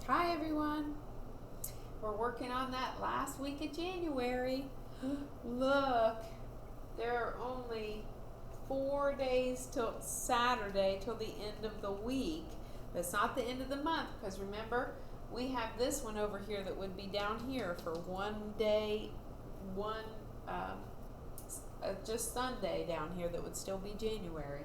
Hi everyone. We're working on that last week of January. Look, there are only 4 days till Saturday, till the end of the week. But it's not the end of the month, because remember, we have this one over here that would be down here for one day, just Sunday down here that would still be January.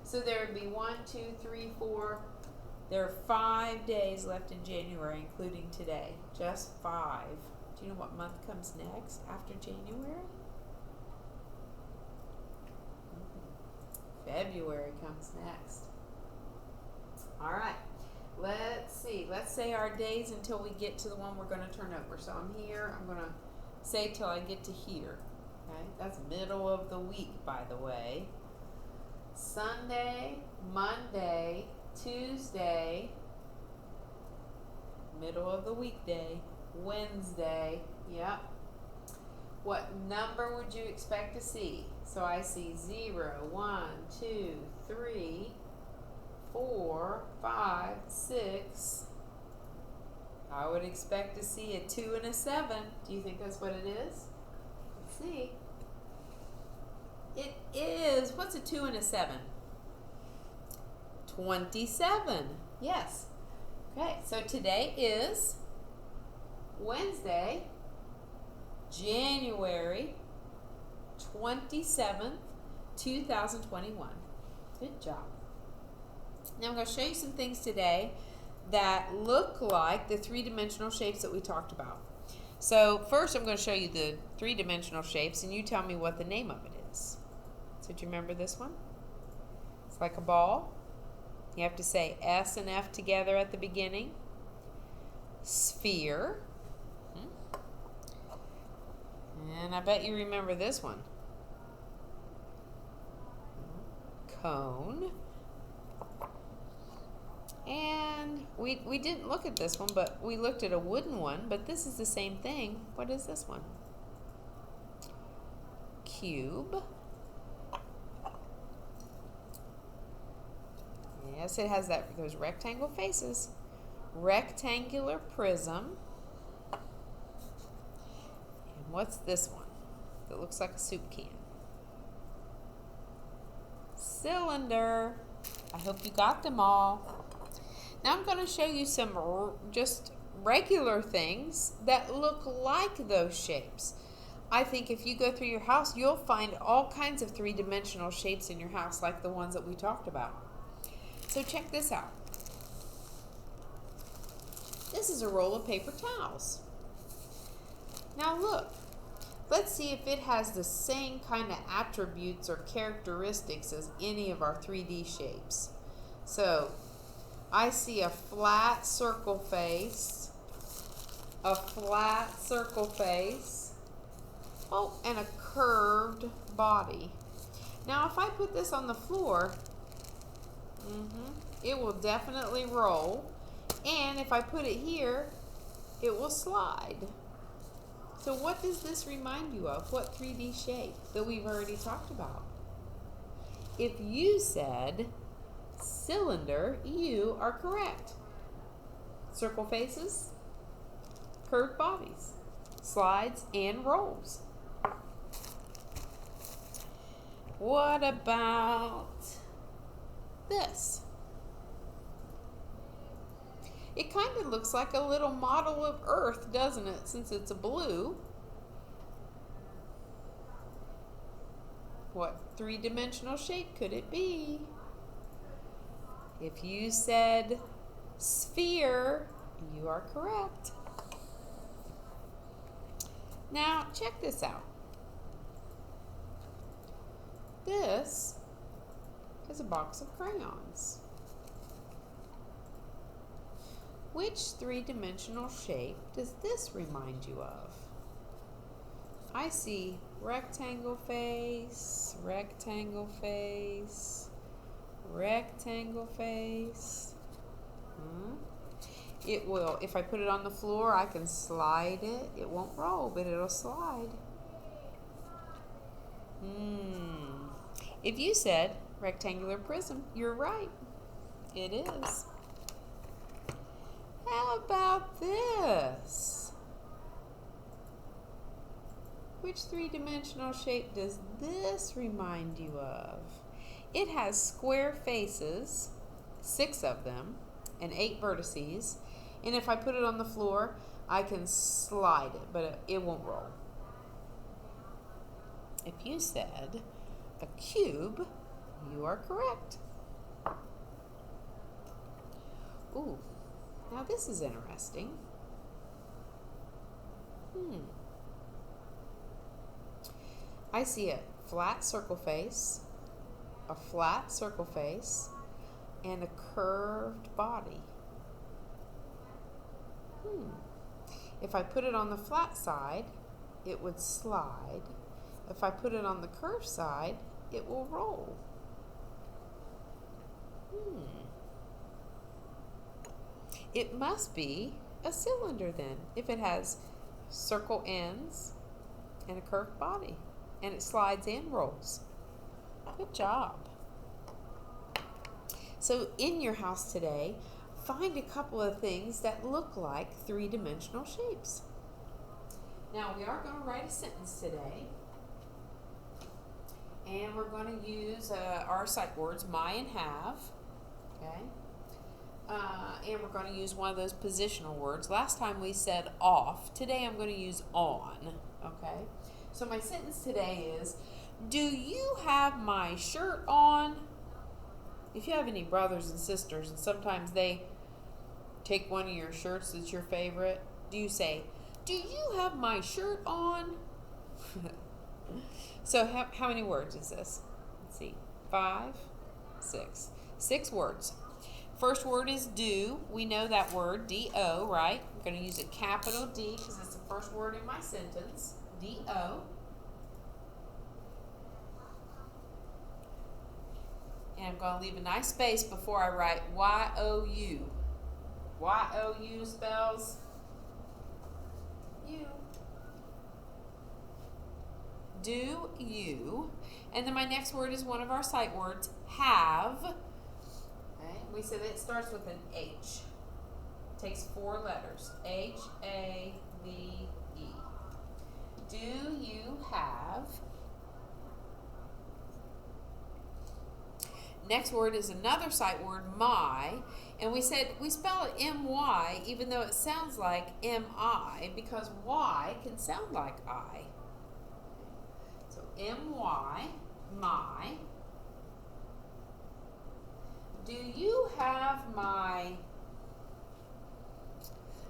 So there would be 1, 2, 3, 4. There are 5 days left in January, including today. Just 5. Do you know what month comes next after January? February comes next. All right. Let's see. Let's say our days until we get to the one we're going to turn over. So I'm here. I'm going to say till I get to here. Okay? That's middle of the week, by the way. Sunday, Monday, Tuesday, middle of the weekday, Wednesday, yep. What number would you expect to see? So I see 0, 1, 2, 3, 4, 5, 6. I would expect to see a 2 and a 7. Do you think that's what it is? Let's see. It is. What's a 2 and a 7? 27. Yes. Okay, so today is Wednesday, January 27th, 2021. Good job. Now I'm going to show you some things today that look like the three-dimensional shapes that we talked about. So first I'm going to show you the three-dimensional shapes, and you tell me what the name of it is. So do you remember this one? It's like a ball. You have to say S and F together at the beginning. Sphere. And I bet you remember this one. Cone. And we didn't look at this one, but we looked at a wooden one, but this is the same thing. What is this one? Cube. Yes, it has those rectangle faces. Rectangular prism. And what's this one that looks like a soup can? Cylinder. I hope you got them all. Now I'm going to show you some just regular things that look like those shapes. I think if you go through your house, you'll find all kinds of three-dimensional shapes in your house, like the ones that we talked about. So check this out. This is a roll of paper towels. Now look, let's see if it has the same kind of attributes or characteristics as any of our 3D shapes. So I see a flat circle face, a flat circle face, oh, and a curved body. Now if I put this on the floor, it will definitely roll, and if I put it here, it will slide. So what does this remind you of? What 3D shape that we've already talked about? If you said cylinder, you are correct. Circle faces, curved bodies, slides, and rolls. What about this? It kind of looks like a little model of Earth, doesn't it, since it's a blue? What three-dimensional shape could it be? If you said sphere, you are correct. Now, check this out. This is a box of crayons. Which three-dimensional shape does this remind you of? I see rectangle face, rectangle face, rectangle face. It will, if I put it on the floor, I can slide it. It won't roll, but it'll slide. If you said rectangular prism, you're right. It is. How about this? Which three-dimensional shape does this remind you of? It has square faces, 6 of them, and 8 vertices. And if I put it on the floor, I can slide it, but it won't roll. If you said a cube, you are correct. Ooh, now this is interesting. I see a flat circle face, a flat circle face, and a curved body. If I put it on the flat side, it would slide. If I put it on the curved side, it will roll. It must be a cylinder then, if it has circle ends and a curved body, and it slides and rolls. Good job. So in your house today, find a couple of things that look like three-dimensional shapes. Now we are going to write a sentence today, and we're going to use our sight words, my and have, okay? And we're going to use one of those positional words. Last time we said off. Today I'm going to use on, okay? So my sentence today is, do you have my shirt on? If you have any brothers and sisters, and sometimes they take one of your shirts that's your favorite, do you say, do you have my shirt on? So how many words is this? Let's see. 5, 6. 6 words. First word is do. We know that word, D-O, right? I'm going to use a capital D because it's the first word in my sentence. D-O. And I'm going to leave a nice space before I write Y-O-U. Y-O-U spells you. Do you. And then my next word is one of our sight words, have. Okay. We said it starts with an H. It takes 4 letters. H-A-V-E. Do you have? Next word is another sight word, my, and we said we spell it M-Y even though it sounds like M-I because Y can sound like I. So M-Y, my. Do you have my...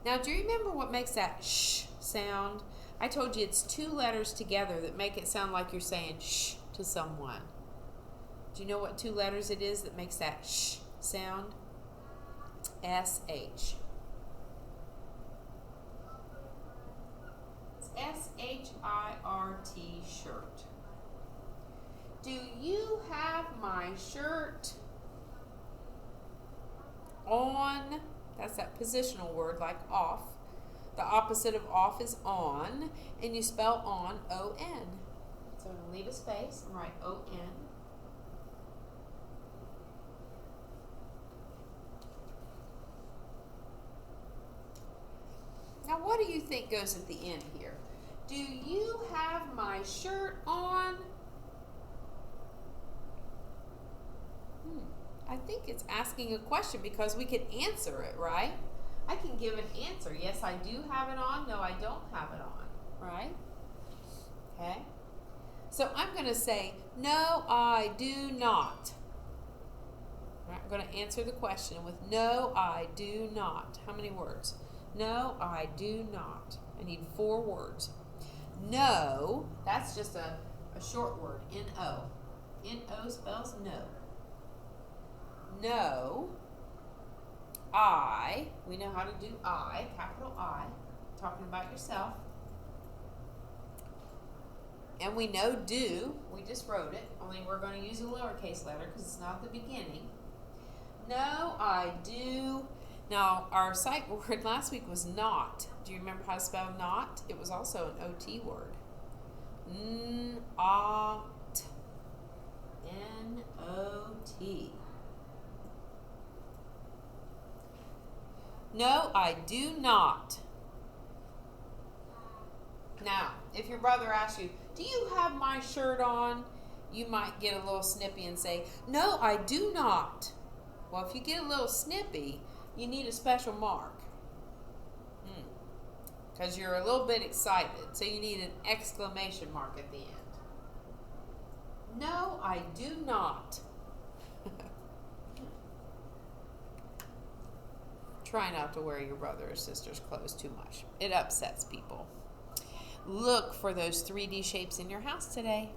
Now, do you remember what makes that sh sound? I told you it's 2 letters together that make it sound like you're saying shh to someone. Do you know what 2 letters it is that makes that sh sound? S-H. It's S-H-I-R-T, shirt. Do you have my shirt on? That's that positional word like off. The opposite of off is on, and you spell on O-N. So I'm going to leave a space and write O-N. Now, what do you think goes at the end here? Do you have my shirt on? I think it's asking a question because we can answer it, right? I can give an answer. Yes, I do have it on. No, I don't have it on, right? Okay. So I'm going to say, no, I do not. I'm going to answer the question with no, I do not. How many words? No, I do not. I need 4 words. No, that's just a short word, N-O. N-O spells no. No, I, we know how to do I, capital I, talking about yourself. And we know do, we just wrote it, only we're going to use a lowercase letter because it's not the beginning. No, I do. Now, our sight word last week was not. Do you remember how to spell not? It was also an O-T word. N-O-T. N-O-T. No, I do not. Now, if your brother asks you, do you have my shirt on? You might get a little snippy and say, no, I do not. Well, if you get a little snippy, you need a special mark. Because you're a little bit excited. So you need an exclamation mark at the end. No, I do not. Try not to wear your brother or sister's clothes too much. It upsets people. Look for those 3D shapes in your house today.